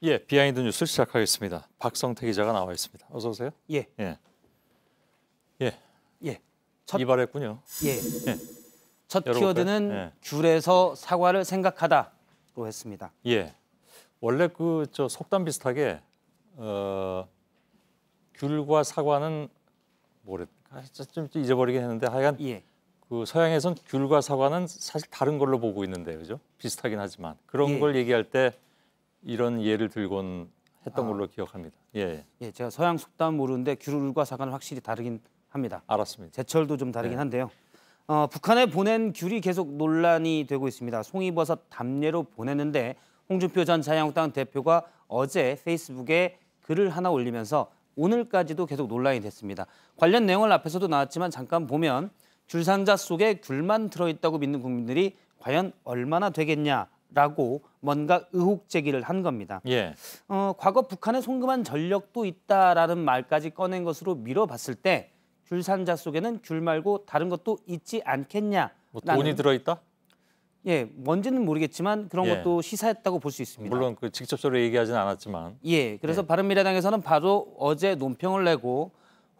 예, 비하인드 뉴스를 시작하겠습니다. 박성태 기자가 나와 있습니다. 어서 오세요. 예. 예. 이발했군요. 예. 예. 첫 열어볼까요? 키워드는 예. 귤에서 사과를 생각하다로 했습니다. 예. 원래 속담 비슷하게 귤과 사과는 좀 잊어버리긴 했는데 하여간 그 서양에선 귤과 사과는 사실 다른 걸로 보고 있는데 그죠? 비슷하긴 하지만 그런 걸 얘기할 때 이런 예를 들곤 했던 걸로 기억합니다. 예. 예, 제가 서양 속담 모르는데 귤과 사과는 확실히 다르긴 합니다. 알았습니다. 제철도 좀 다르긴 한데요. 북한에 보낸 귤이 계속 논란이 되고 있습니다. 송이버섯 담례로 보냈는데 홍준표 전 자유한국당 대표가 어제 페이스북에 글을 하나 올리면서 오늘까지도 계속 논란이 됐습니다. 관련 내용을 앞에서도 나왔지만 잠깐 보면 귤 상자 속에 귤만 들어있다고 믿는 국민들이 과연 얼마나 되겠냐라고 뭔가 의혹 제기를 한 겁니다. 예. 과거 북한에 송금한 전력도 있다라는 말까지 꺼낸 것으로 미뤄봤을 때 귤 상자 속에는 귤 말고 다른 것도 있지 않겠냐. 뭐 돈이 들어있다? 예, 뭔지는 모르겠지만 그런 것도 시사했다고 볼 수 있습니다. 물론 직접적으로 얘기하지는 않았지만. 예, 그래서 바른미래당에서는 바로 어제 논평을 내고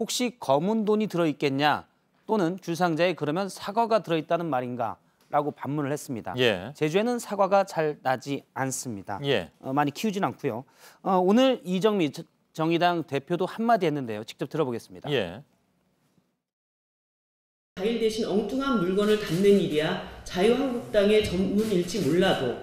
혹시 검은 돈이 들어있겠냐 또는 귤 상자에 그러면 사과가 들어있다는 말인가라고 반문을 했습니다. 예. 제주에는 사과가 잘 나지 않습니다. 예. 많이 키우진 않고요. 오늘 이정미 정의당 대표도 한마디 했는데요. 직접 들어보겠습니다. 예. 과일 대신 엉뚱한 물건을 담는 일이야 자유한국당의 전문일지 몰라도.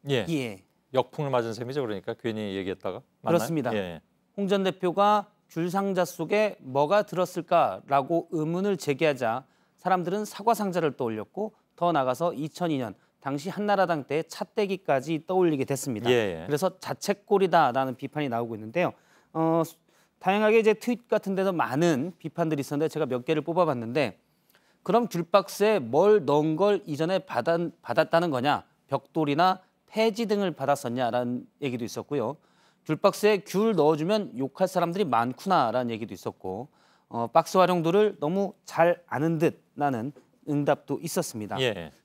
예. 역풍을 맞은 셈이죠. 그러니까 괜히 얘기했다가. 맞나요? 그렇습니다. 예. 홍 전 대표가 귤 상자 속에 뭐가 들었을까라고 의문을 제기하자 사람들은 사과 상자를 떠올렸고 더 나아가서 2002년 당시 한나라당 때 차떼기까지 떠올리게 됐습니다. 그래서 자책골이다라는 비판이 나오고 있는데요. 다양하게 이제 트윗 같은 데서 많은 비판들이 있었는데 제가 몇 개를 뽑아봤는데 그럼 귤박스에 뭘 넣은 걸 이전에 받았다는 거냐? 벽돌이나 폐지 등을 받았었냐라는 얘기도 있었고요. 귤박스에 귤 넣어주면 욕할 사람들이 많구나라는 얘기도 있었고 박스 활용도를 너무 잘 아는 듯라는 응답도 있었습니다.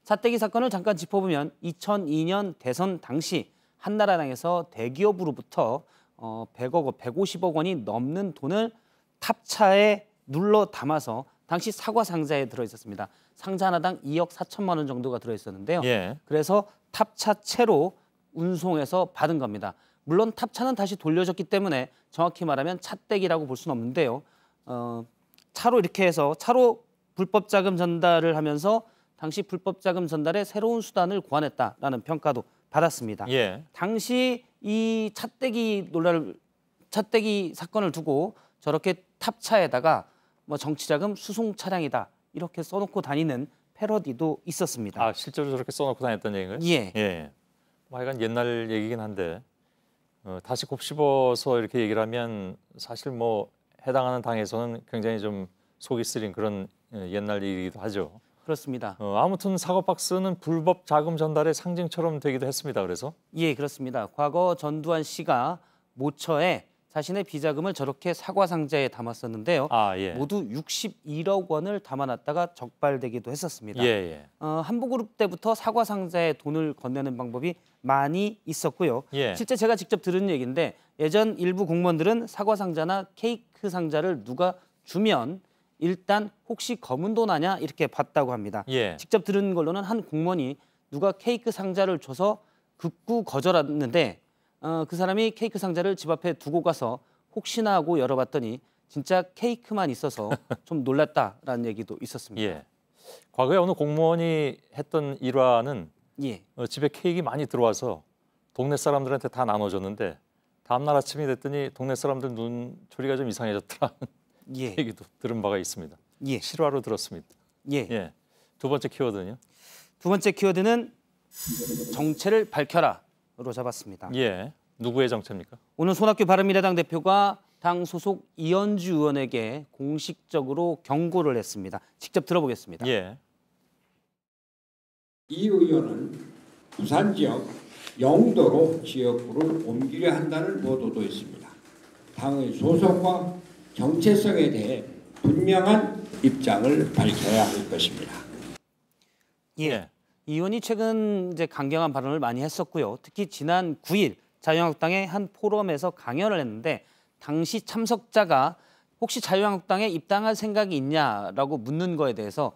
차떼기 사건을 잠깐 짚어보면 2002년 대선 당시 한나라당에서 대기업으로부터 100억 원, 150억 원이 넘는 돈을 탑차에 눌러 담아서 당시 사과 상자에 들어있었습니다. 상자 하나당 2억 4천만 원 정도가 들어있었는데요. 그래서 탑차채로 운송해서 받은 겁니다. 물론 탑차는 다시 돌려줬기 때문에 정확히 말하면 차떼기라고 볼 수는 없는데요. 차로 이렇게 해서 차로 불법 자금 전달을 하면서 당시 불법 자금 전달에 새로운 수단을 고안했다라는 평가도 받았습니다. 당시 이 차떼기 사건을 두고 저렇게 탑차에다가 뭐 정치자금 수송 차량이다 이렇게 써놓고 다니는 패러디도 있었습니다. 아, 실제로 저렇게 써놓고 다녔던 얘기인가요? 예. 뭐 하여간 옛날 얘기긴 한데 다시 곱씹어서 이렇게 얘기를 하면 사실 뭐 해당하는 당에서는 굉장히 좀 속이 쓰린 그런 옛날 얘기이기도 하죠. 그렇습니다. 아무튼 사과 박스는 불법 자금 전달의 상징처럼 되기도 했습니다. 그래서 예, 그렇습니다. 과거 전두환 씨가 모처에 자신의 비자금을 저렇게 사과 상자에 담았었는데요. 모두 61억 원을 담아놨다가 적발되기도 했었습니다. 한보그룹 때부터 사과 상자에 돈을 건네는 방법이 많이 있었고요. 실제 제가 직접 들은 얘기인데 예전 일부 공무원들은 사과 상자나 케이크 상자를 누가 주면 일단 혹시 검은 돈 아냐 이렇게 봤다고 합니다. 직접 들은 걸로는 한 공무원이 누가 케이크 상자를 줘서 극구 거절했는데 그 사람이 케이크 상자를 집 앞에 두고 가서 혹시나 하고 열어봤더니 진짜 케이크만 있어서 좀 놀랐다라는 얘기도 있었습니다. 과거에 어느 공무원이 했던 일화는 집에 케이크 많이 들어와서 동네 사람들한테 다 나눠줬는데 다음날 아침이 됐더니 동네 사람들 눈초리가 좀 이상해졌더라. 얘기도 들은 바가 있습니다. 실화로 들었습니다. 두 번째 키워드는요? 두 번째 키워드는 정체를 밝혀라로 잡았습니다. 누구의 정체입니까? 오늘 손학규 바른미래당 대표가 당 소속 이현주 의원에게 공식적으로 경고를 했습니다. 직접 들어보겠습니다. 이 의원은 부산 지역 영도로 지역구를 옮기려 한다는 보도도 있습니다. 당의 소속과 정체성에 대해 분명한 입장을 밝혀야 할 것입니다. 이 의원이 최근 이제 강경한 발언을 많이 했었고요. 특히 지난 9일 자유한국당의 한 포럼에서 강연을 했는데 당시 참석자가 혹시 자유한국당에 입당할 생각이 있냐라고 묻는 거에 대해서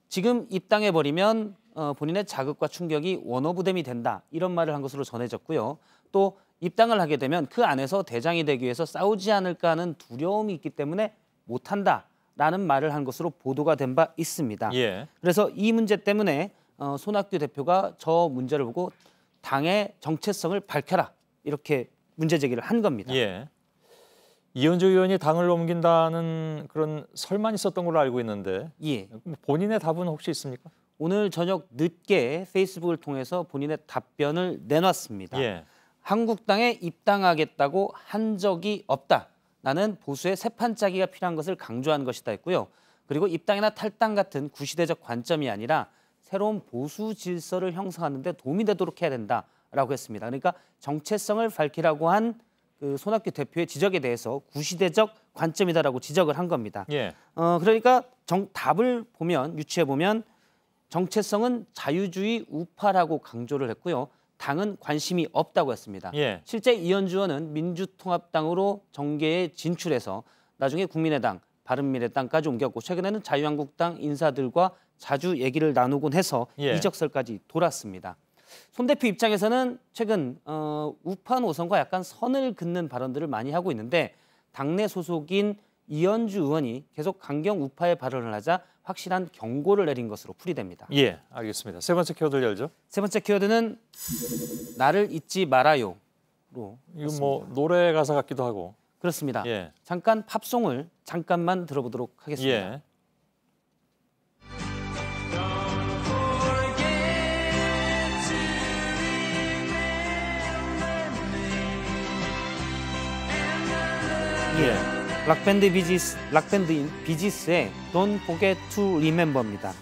지금 입당해버리면 본인의 자극과 충격이 원어부댐이 된다 이런 말을 한 것으로 전해졌고요. 또 입당을 하게 되면 그 안에서 대장이 되기 위해서 싸우지 않을까 하는 두려움이 있기 때문에 못한다라는 말을 한 것으로 보도가 된 바 있습니다. 예. 그래서 이 문제 때문에 손학규 대표가 저 문제를 보고 당의 정체성을 밝혀라 이렇게 문제 제기를 한 겁니다. 예. 이현주 의원이 당을 옮긴다는 그런 설만 있었던 걸로 알고 있는데 예. 본인의 답은 혹시 있습니까? 오늘 저녁 늦게 페이스북을 통해서 본인의 답변을 내놨습니다. 예. 한국당에 입당하겠다고 한 적이 없다. 나는 보수의 새판짜기가 필요한 것을 강조한 것이다 했고요. 그리고 입당이나 탈당 같은 구시대적 관점이 아니라 새로운 보수 질서를 형성하는 데 도움이 되도록 해야 된다라고 했습니다. 그러니까 정체성을 밝히라고 한 그 손학규 대표의 지적에 대해서 구시대적 관점이다라고 지적을 한 겁니다. 예. 그러니까 답을 보면 유추해 보면 정체성은 자유주의 우파라고 강조를 했고요. 당은 관심이 없다고 했습니다. 예. 실제 이현주 의원은 민주통합당으로 정계에 진출해서 나중에 국민의당, 바른미래당까지 옮겼고 최근에는 자유한국당 인사들과 자주 얘기를 나누곤 해서 예. 이적설까지 돌았습니다. 손 대표 입장에서는 최근 우파 노선과 약간 선을 긋는 발언들을 많이 하고 있는데 당내 소속인 이현주 의원이 계속 강경 우파의 발언을 하자 확실한 경고를 내린 것으로 풀이됩니다. 예, 알겠습니다. 세 번째 키워드를 열죠. 세 번째 키워드는 나를 잊지 말아요로. 이거 뭐 노래 가사 같기도 하고. 그렇습니다. 예. 잠깐 팝송을 잠깐만 들어보도록 하겠습니다. 예. 예. 락밴드인 비지스의 Don't Forget to Remember입니다.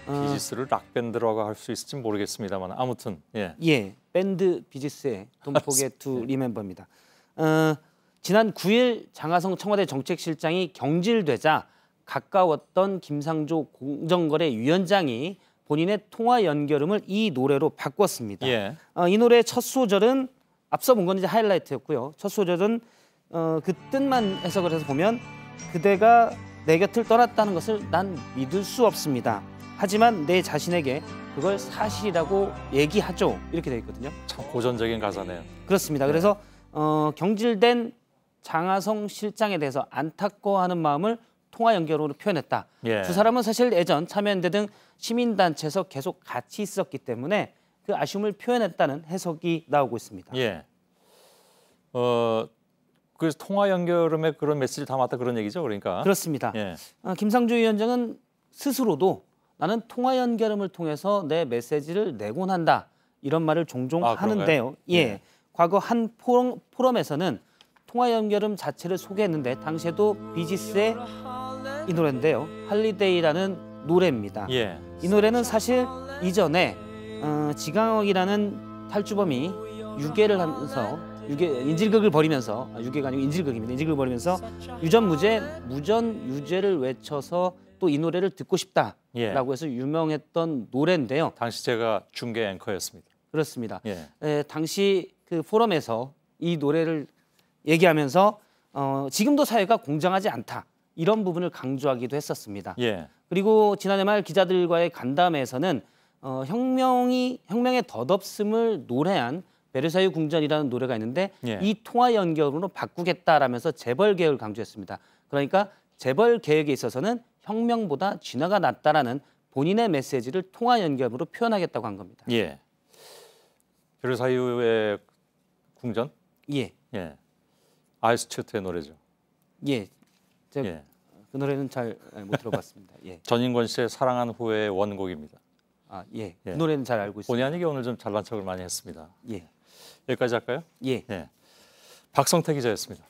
비지스를 락밴드라고 할 수 있을지 모르겠습니다만 아무튼 예. 예, 밴드 비지스의 Don't Forget to Remember입니다. 지난 9일 장하성 청와대 정책실장이 경질되자 가까웠던 김상조 공정거래위원장이 본인의 통화 연결음을 이 노래로 바꿨습니다. 예. 이 노래의 첫 소절은 앞서 본 건 이제 하이라이트였고요. 첫 소절은 그 뜻만 해석을 해서 보면 그대가 내 곁을 떠났다는 것을 난 믿을 수 없습니다. 하지만 내 자신에게 그걸 사실이라고 얘기하죠. 이렇게 되어 있거든요. 참 고전적인 가사네요. 그렇습니다. 그래서 경질된 장하성 실장에 대해서 안타까워하는 마음을 통화 연결으로 표현했다. 예. 두 사람은 사실 예전 참여연대 등 시민단체에서 계속 같이 있었기 때문에 그 아쉬움을 표현했다는 해석이 나오고 있습니다. 예. 그래서 통화 연결음에 그런 메시지를 담았다 그런 얘기죠, 그러니까. 그렇습니다. 예. 김상조 위원장은 스스로도 나는 통화 연결음을 통해서 내 메시지를 내곤 한다 이런 말을 종종 하는데요. 예. 예. 과거 한 포럼에서는 통화 연결음 자체를 소개했는데 당시에도 비지스의 이 노래인데요. 할리데이라는 노래입니다. 예. 이 노래는 사실 이전에 지강혁이라는 탈주범이 유괴를 하면서 인질극을 벌이면서 유괴가 아니고 인질극입니다. 인질극을 벌이면서 유전무죄, 무전유죄를 외쳐서 또 이 노래를 듣고 싶다라고 예. 해서 유명했던 노래인데요. 당시 제가 중계 앵커였습니다. 그렇습니다. 예. 당시 그 포럼에서 이 노래를 얘기하면서 지금도 사회가 공정하지 않다 이런 부분을 강조하기도 했었습니다. 예. 그리고 지난해 말 기자들과의 간담회에서는 혁명의 덧없음을 노래한 베르사유 궁전이라는 노래가 있는데 예. 이 통화 연결으로 바꾸겠다라면서 재벌 개혁을 강조했습니다. 그러니까 재벌 개혁에 있어서는 혁명보다 진화가 낫다라는 본인의 메시지를 통화 연결으로 표현하겠다고 한 겁니다. 예. 베르사유의 궁전? 예, 예. 아이스튜트의 노래죠. 예. 제가 예. 그 노래는 잘 못 들어봤습니다. 예, 전인권 씨의 사랑한 후의 원곡입니다. 예. 예. 그 노래는 잘 알고 있습니다. 본의 아니게 오늘 좀 잘난 척을 많이 했습니다. 예, 여기까지 할까요? 예. 예. 박성태 기자였습니다.